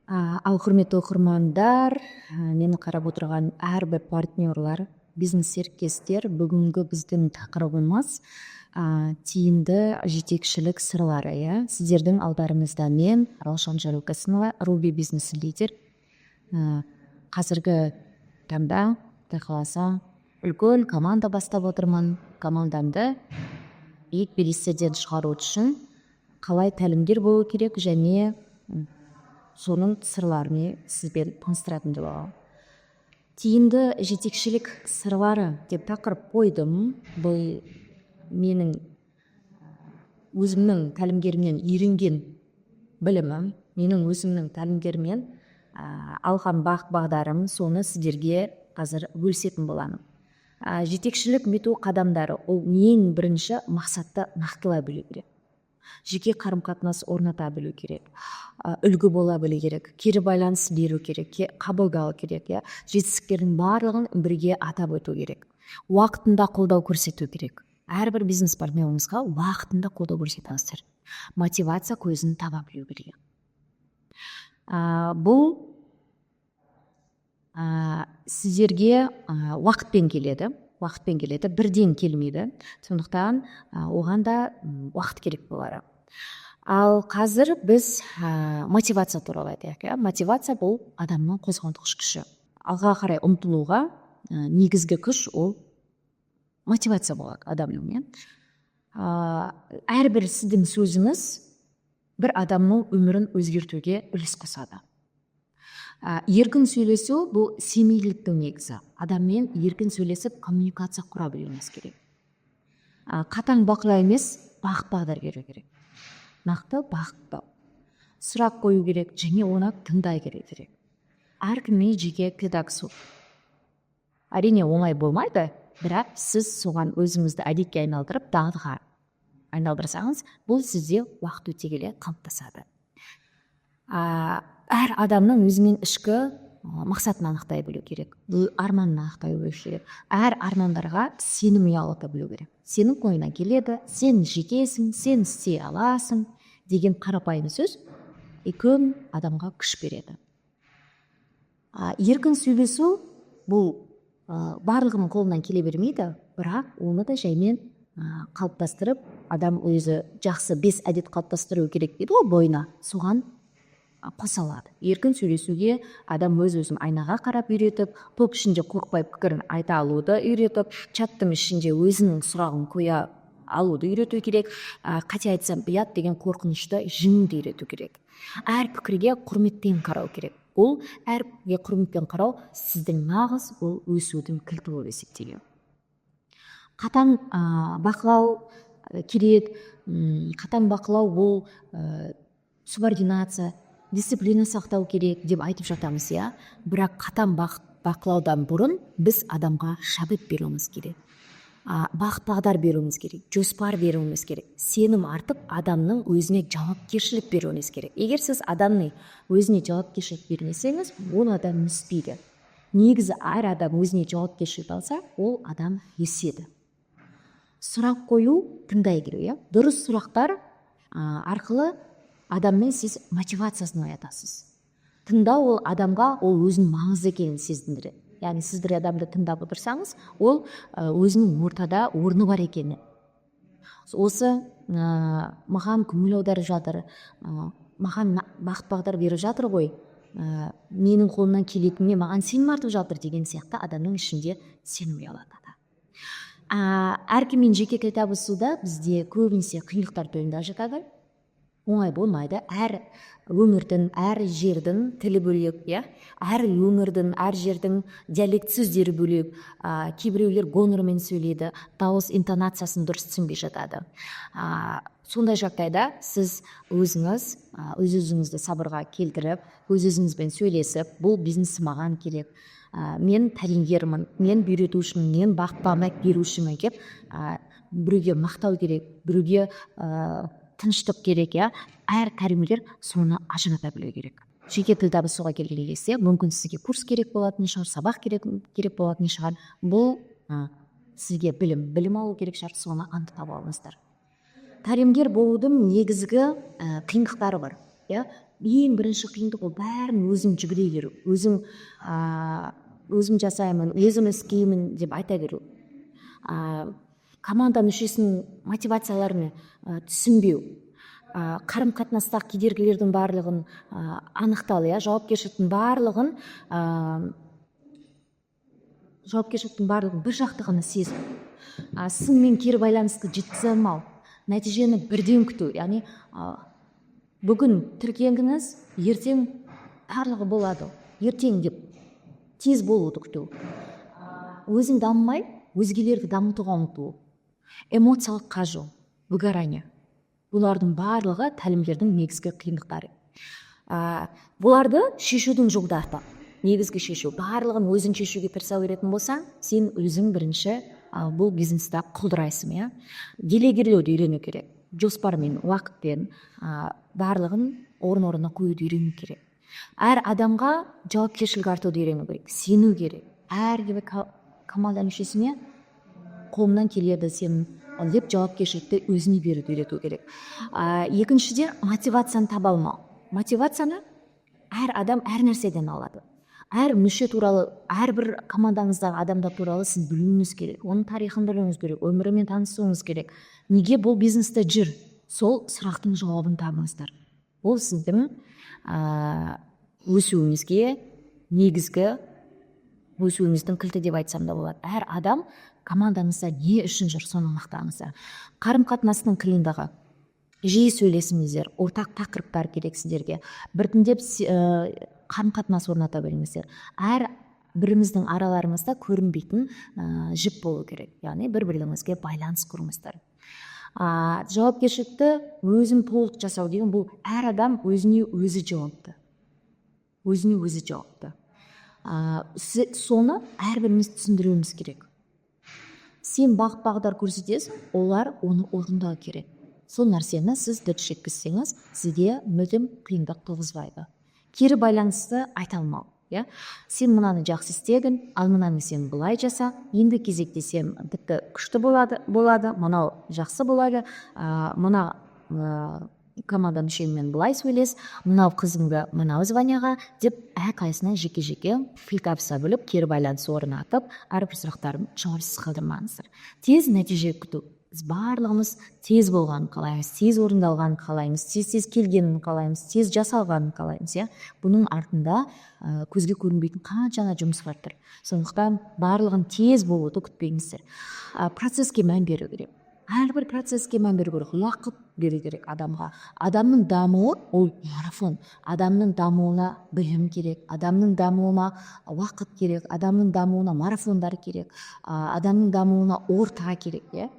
Ал құрметті оқырмандар, мені қарап отырған әрбір партнерлар, бизнес серіктестер, бүгінгі біздің тақырыбымыз тиімді жетекшілік сырлары. Сіздердің алдарыңызда мен, Раушан Жарылқасынова, Руби бизнес лидер. Қазіргі таңда Құдай қаласа үлкен команда бастап отырмын. Командамды биік белестерден шығару үшін қалай тәлімгер болу керек және соның сырларын сізбен таныстыратын боламын. Тиімді жетекшілік сырлары деп тақырып қойдым. Бұл менің өзімнің тәлімгерімнен үйренген білімім, менің өзімнің тәлімгерімнен алған бағдарым, соны сіздерге қазір бөлісетін боламын. Жетекшілік ету қадамдары, ол ең бірінші мақсатты нақтылай білу керек. Жеке қарым-қатынас орната білу керек, үлгі бола білу керек, кері байланыс беру керек, қабылдау керек, жетістіктердің барлығын бірге атап өту керек. Уақытында қолдау көрсету керек. Әрбір бизнес партнеріңізге уақытында қолдау көрсетіңіздер. Мотивация көзін таба білу керек. Бұл сіздерге уақытпен келеді, бірден келмейді. Сондықтан оған да уақыт керек болады. Ал қазір біз мотивация туралы айтайық. Мотивация бұл адамның қозғалтқыш күші. Алға қарай ұмтылуға негізгі күш ол мотивация болады адамның. Әрбір сіздің сөзіңіз бір адамның өмірін өзгертуге үлес қосады. Еркін сөйлесу бұл семейліктің негізі. Адаммен еркін сөйлесіп коммуникация құра білуіңіз керек. Қатаң бақылау емес, бағыт-бағдар беру керек. Нақты бағыттау. Сұрақ қою керек және оны тыңдай керек. Әркіммен жеке педагог. Әрине оңай болмайды, бірақ сіз соған өзіңізді әдетке айналдырып, дағдыға айналдырсаңыз, бұл сізде уақыт өте келе қалыптасады. Әр адамның өзімен ішкі мақсатын анықтай білу керек. Арманын анықтай білу керек. Әр армандарға сенім ұялата білу керек. Сенің ойыңнан келеді, сен жекесің, сен істей аласың деген қарапайым сөз көп адамға күш береді. Еркін сөйлесу бұл барлығының қолынан келе бермейді, бірақ оны да жаймен қалыптастырып, адам өзі жақсы 5 әдет қалыптастыру керек дейді ғой бойына, соған қоса алады. Еркін сөйлесуге адам өз-өзін айнаға қарап үйретіп, топ ішінде қорықпай пікірін айта алуды үйретіп, чаттың ішінде өзінің сұрағын қоя алуды үйрету керек. Қате айтсам ұят деген қорқынышты жеңуді үйрету керек. Әр пікірге құрметпен қарау керек. Ол әр пікірге құрметпен қарау сіздің нағыз ол өсудің кілті болып есептеледі. Қатаң бақылау керек. Қатаң бақылау ол субординация, дисциплина сақтау керек деп айтып жатамыз, бірақ қатаң бақылаудан бұрын біз адамға шабыт беруіміз керек. Бағыт-бағдар беруіміз керек, жоспар беруіміз керек. Сенім артып, адамның өзіне жауапкершілік беруіңіз керек. Егер сіз адамның өзіне жауапкершілік бермесеңіз, ол адам өспейді. Негізі әр адам өзіне жауапкершілік алса, ол адам өседі. Сұрақ қою, тыңдай келу. Дұрыс сұрақтар арқылы адаммен сіз мотивациясын оятасыз. Тыңдау ол адамға ол өзінің маңызды екенін сездіреді. Яғни сіздер адамды тыңдап отырсаңыз, ол өзінің ортада орны бар екені. Осы маған көңіл аударып жатыр, маған бағыт-бағдар беріп жатыр ғой, менің қолымнан келетініне маған сенім артып жатыр деген сияқты адамның ішінде сенім ұялатады. Әркіммен жеке табысуда бізде көбінесе қиындықтар туындап жатады. Оңай болмайды. Әр өңірдің, әр жердің тілі бөлек, әр өңірдің, әр жердің диалект сөздері бөлек. Кейбіреулер гонормен сөйлейді, дауыс интонациясын дұрыс түсінбей жатады. Сондай жағдайда сіз өз-өзіңізді сабырға келтіріп, өз-өзіңізбен сөйлесіп, бұл бизнес маған керек. Мен тәлімгермін, мен үйретушімін, мен бағыт-бағдар берушімін деп біреуге мақтау керек, біреуге тыныштық керек. Әр тәлімгер соны ажырата білу керек. Жеке тіл табысуға келген кезде мүмкін сізге курс керек болатын шығар, сабақ керек болатын шығар. Бұл сізге білім алу керек шығар, соны анықтап алыңыздар. Тәлімгер болудың негізгі қиындықтары бар. ең бірінші қиындық ол бәрін өзің жүгіре беру, өзім жасаймын, өзім істеймін деп айта беру. Команда мүшесінің мотивацияларын түсінбеу, қарым қатынастағы кедергілердің барлығын анықтау, жауапкершіліктің барлығын бір жақты ғана сезу, сынмен кері байланысты жеткізе алмау, нәтижені бірден күту, яғни бүгін тіркеңіз, ертең барлығы болады, ертең деп тез болуды күту, өзің дамымай өзгелерді дамытуға ұмтылу, эмоциялық қажу, выгорание. Бұлардың барлығы тәлімгердің негізгі қиындықтары. Бұларды шешудің жолдары. Негізгі шешу, барлығын өзің шешуге тырыса беретін болсаң, сен өзің бірінші бұл бизнесте құлдырайсың. Делегерлеуді үйрену керек. Жоспармен, уақытпен барлығын орын-орнына қоюды үйрену керек. Әр адамға жауапкершілік артуды үйрену керек, сену керек. Әрбір команда мүшесіне қолымнан келеді сен деп жауапкершілікті өзіне беруді үйрету керек. Екіншіден, мотивацияны таба алмау. Мотивацияны әр адам әр нәрседен алады. Әр мүше туралы, әрбір командаңыздағы адамдар туралы сіз білуіңіз керек, оның тарихын білуіңіз керек, өмірімен танысуыңыз керек. Неге бұл бизнесте жүр? Сол сұрақтың жауабын табыңыздар. Ол сіздің өсуіңізге негізгі, өсуіңіздің кілті деп айтсам да болады. Әр адам командаңызда не үшін жүр, соны анықтаңыздар. Қарым-қатынастың қиындығы. Жиі сөйлесіңіздер, ортақ тақырыптар керек сіздерге. Біртіндеп қарым-қатынас орната біліңіздер. Әр біріміздің араларымызда көрінбейтін жіп болу керек. Яғни бір-біріңізге байланыс құрыңыздар. Жауапкершілікті өзім толық жасау деген бұл әр адам өзіне өзі жауапты. Соны әрбіріміз түсіндіруіміз керек. Сен бағыт-бағдар көрсетесің, олар оны орындау керек. Сол нәрсені сіз дұрыс жеткізсеңіз, сізге мүлдем қиындық туғызбайды. Кері байланысты айта алмау. Сен мынаны жақсы істедің, ал мынаны сен былай жаса, енді кезекте сен тіпті күшті болады, мынау жақсы болады, мына команда мүшеммен былай сөйлес, мынау қызымды мынау званияға деп әрқайсына жеке-жеке филкапса біліп, кері байланыс орнатып, әрбір сұрақтарын жауапсыз қалдырмаңыздар. Тез нәтиже күту. Біз барлығымыз тез болғанын қалаймыз, тез орындалғанын қалаймыз, тез келгенін қалаймыз, тез жасалғанын қалаймыз. Бұның артында көзге көрінбейтін қаншама жұмыс бар тұр. Сондықтан барлығын тез болуды күтпеңіздер. Процеске мән беру керек. Әрбір процеске мән беру керек, уақыт беру керек адамға. Адамның дамуы ол марафон. Адамның дамуына білім керек, адамның дамуына уақыт керек, адамның дамуына марафондар керек, адамның дамуына орта керек.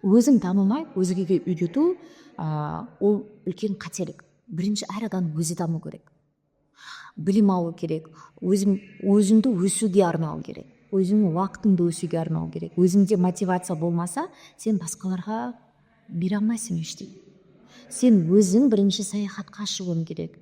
Өзің дамымай, өзгеге үйрету ол үлкен қателік. Бірінші әр адам өзі даму керек. Білім алу керек, өзіңді өсуге арнау керек. Өзіңнің уақытыңды өсуге арнау керек. Өзіңде мотивация болмаса, сен басқаларға бере алмайсың ештеңе. Сен өзің бірінші саяхатқа шығуың керек.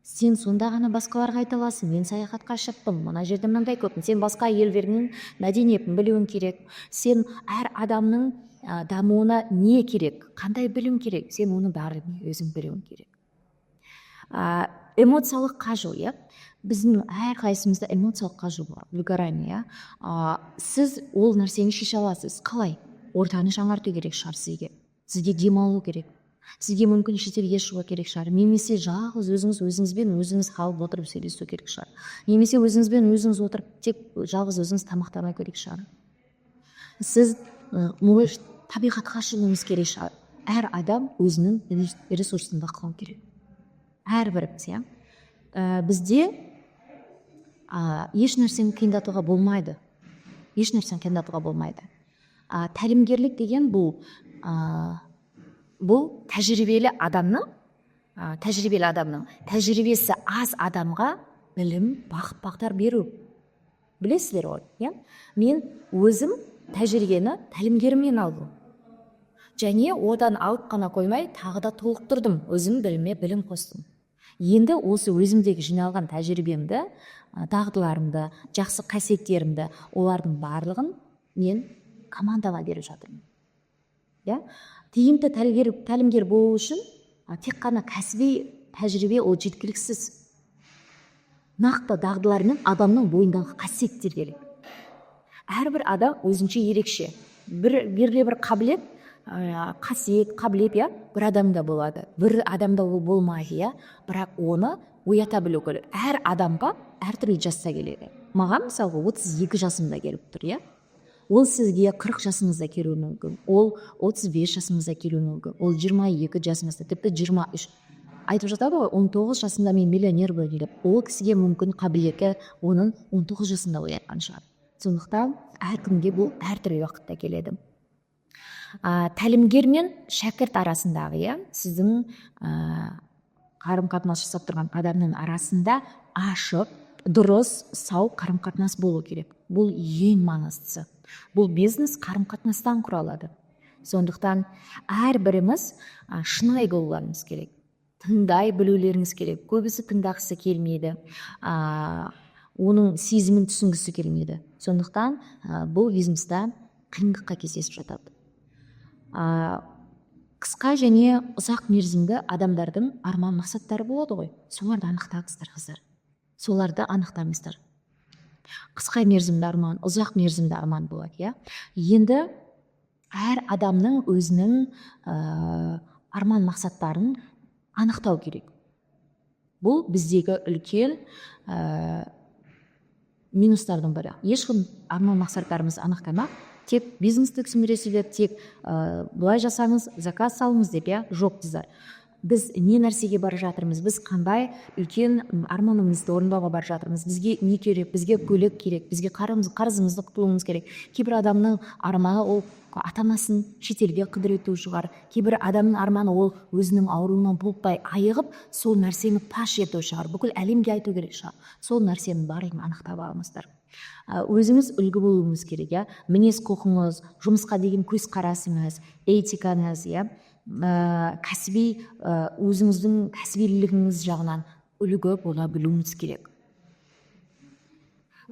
Сен сонда ғана басқаларға айта аласың, мен саяхатқа шықтым, мына жерде мынандай көппін. Сен басқа елдердің мәдениетін білуің керек. Сен әр адамның дамуына не керек, қандай білім керек, сен оны бәрін өзің білуің керек. Эмоциялық қажу, біздің әрқайсымызда эмоциялық қажу бар, выгорание. Сіз ол нәрсені шеше аласыз. Қалай? Ортаны жаңарту керек шығар сізге. Сізге демалу керек. Сізге мүмкін шетелге шығу керек шығар. Немесе жалғыз өзіңізбен өзіңіз қалып отырып сөйлесу керек шығар. Немесе өзіңізбен өзіңіз отырып тек жалғыз өзіңіз тамақтану керек шығар. Сіз табиғатқа шығуыңыз керек шығар. Әр адам өзінің ресурсын бақылау керек. Әрбіріміз, бізде еш нәрсені қиындатуға болмайды. Тәлімгерлік деген бұл тәжірибелі адамның тәжірибесі аз адамға білім, бағыт-бағдар беру. Білесіздер ғой, мен өзім тәжірибені тәлімгерімнен алдым. Және одан алып қана қоймай, тағы да толықтырдым, өзім біліме білім қостым. Енді осы өзімдегі жиналған тәжірибемді, дағдыларымды, жақсы қасиеттерімді, олардың барлығын мен командаға беріп жатырмын. Тиімді тәлімгер болу үшін тек қана кәсіби тәжірибе ол жеткіліксіз. Нақты дағдылар мен адамның бойындағы қасиеттер керек. Әрбір адам өзінше ерекше. Беріле бір қабілет, қасиет, қабілет бір адамда болады. Бір адамда ол болмайды, бірақ оны оята білу керек. Әр адамға әртүрлі жаста келеді. Маған мысалы 32 жасымда келіп тұр, Ол сізге 40 жасыңызда келуі мүмкін. Ол 35 жасыңызда келуі мүмкін. Ол 22 жасыңызда, тіпті 23. Айтып жатады ғой, 19 жасында мен миллионер болайын деп. Ол кісіге мүмкін қабілеті оның 19 жасында оятқан шығар. Сондықтан әркімге бұл әртүрлі уақытта келеді. Тәлімгер мен шәкірт арасындағы, сіздің қарым-қатынас жасап тұрған адамның арасында ашық, дұрыс, сау қарым-қатынас болу керек. Бұл ең маңыздысы. Бұл бизнес қарым-қатынастан құралады. Сондықтан әрбіріміз шынайы болуымыз керек. Тыңдай білулеріңіз керек. Көбісі тыңдағысы келмейді. Оның сезімін түсінгісі келмейді. Сондықтан бұл бизнеста қиындыққа кездесіп жатады. Қысқа және ұзақ мерзімді адамдардың арман мақсаттары болады ғой. Соларды анықтаңыздар, қыздар. Соларды анықтаңыздар. Қысқа мерзімді арман, ұзақ мерзімді арман болады, Енді әр адамның өзінің арман мақсаттарын анықтау керек. Бұл біздегі үлкен минустардың бірі. Ешкім арман мақсаттарымыз анықтамақ, тек бизнесті түсіндіресіздер, тек бұлай жасаңыз, заказ салыңыз деп, жоқ қыздар. Біз не нәрсеге бара жатырмыз, біз қандай үлкен арманымызды орындауға бара жатырмыз, бізге не керек, бізге көлік керек, бізге қарызымызды құтылуымыз керек. Кейбір адамның арманы ол ата-анасын шетелге қыдырету шығар. Кейбір адамның арманы ол өзінің ауруынан бұлттай айығып, сол нәрсені паш ету шығар. Бүкіл әлемге айту керек шығар. Сол нәрсенің барын анықтап алыңыздар. Өзіңіз үлгі болуыңыз керек, мінез құлқыңыз, жұмысқа деген көзқарасыңыз, этикаңыз, кәсіби өзіңіздің кәсібилігіңіз жағынан үлгі бола білуіңіз керек.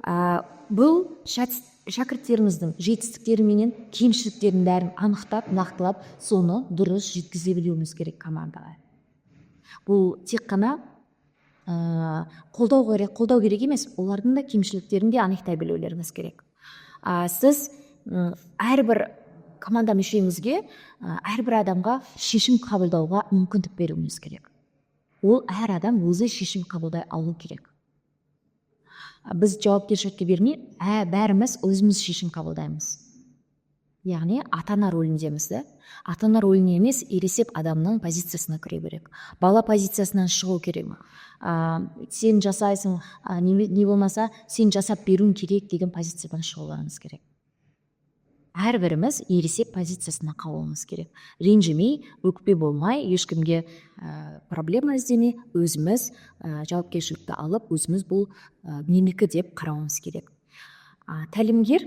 Бұл шәкірттеріңіздің жетістіктері менен кемшіліктерін бәрін анықтап, нақтылап, соны дұрыс жеткізе білуіңіз керек командаға. Бұл тек қана қолдау керек емес, олардың да кемшіліктерін де анықтай білулеріңіз керек. Сіз әрбір команда мүшеңізге, әрбір адамға шешім қабылдауға мүмкіндік беруіңіз керек. Ол әр адам өзі шешім қабылдай алу керек. Біз жауапкершілікке бермей, бәріміз өзіміз шешім қабылдаймыз. Яғни ата-ана рөліндеміз. Ата-ана рөліне емес, ересек адамның позициясына кіре керек. Бала позициясынан шығу керек. Сен жасайсың, не болмаса, сен жасап беруің керек деген позициядан шығуларыңыз керек. Әрбіріміз ересек позициясына қалуымыз керек. Ренжімей, өкпе болмай, ешкімге проблема іздемей, өзіміз жауапкершілікті алып, өзіміз бұл менікі деп қарауымыз керек. Тәлімгер,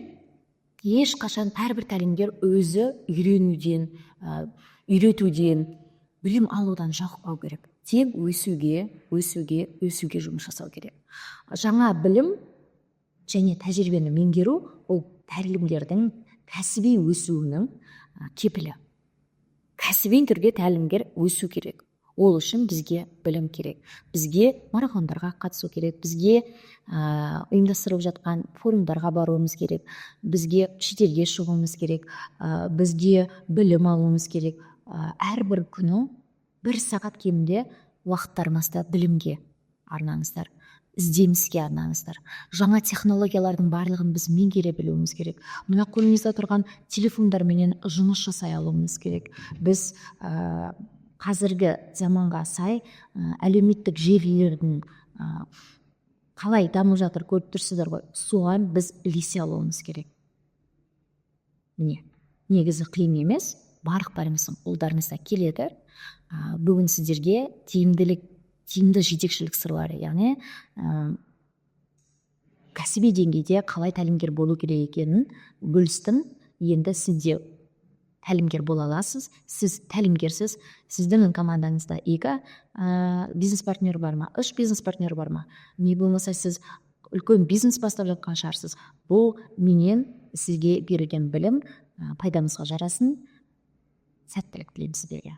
ешқашан әрбір тәлімгер өзі үйретуден, білім алудан жалықпау керек. Тек өсуге жұмыс жасау керек. Жаңа білім және тәжірибені меңгеру ол тәлімгердің кәсіби өсуінің кепілі. Кәсіби түрде тәлімгер өсу керек. Ол үшін бізге білім керек. Бізге марафондарға қатысу керек. Бізге ұйымдастырылып жатқан форумдарға баруымыз керек. Бізге шетелге шығуымыз керек. Бізге білім алуымыз керек. Әрбір күні 1 сағат кемінде уақыттарыңызды білімге арнаңыздар. Ізденіске арнаңыздар. Жаңа технологиялардың барлығын біз меңгере білуіміз керек. Мына қолымызда тұрған телефондарменен жұмыс жасай алуымыз керек. Біз қазіргі заманға сай әлеуметтік желілердің қалай дамып жатыр көріп тұрсыздар ғой. Соған біз ілесе алуымыз керек. Негізі қиын емес, барлықтарыңыздың қолдарыңызда келеді. Бүгін сіздерге тиімді жетекшілік сырлары, яғни кәсіби деңгейде қалай тәлімгер болу керек екенін бөлістім. Енді сіз де тәлімгер бола аласыз. Сіз тәлімгерсіз, сіздің командаңызда 2 бизнес партнер бар ма, 3 бизнес партнер бар ма, не болмаса сіз үлкен бизнес бастап жатқан шығарсыз. Бұл менен сізге берілген білім пайдамызға жарасын. Сәттілік тілеймін сіздерге.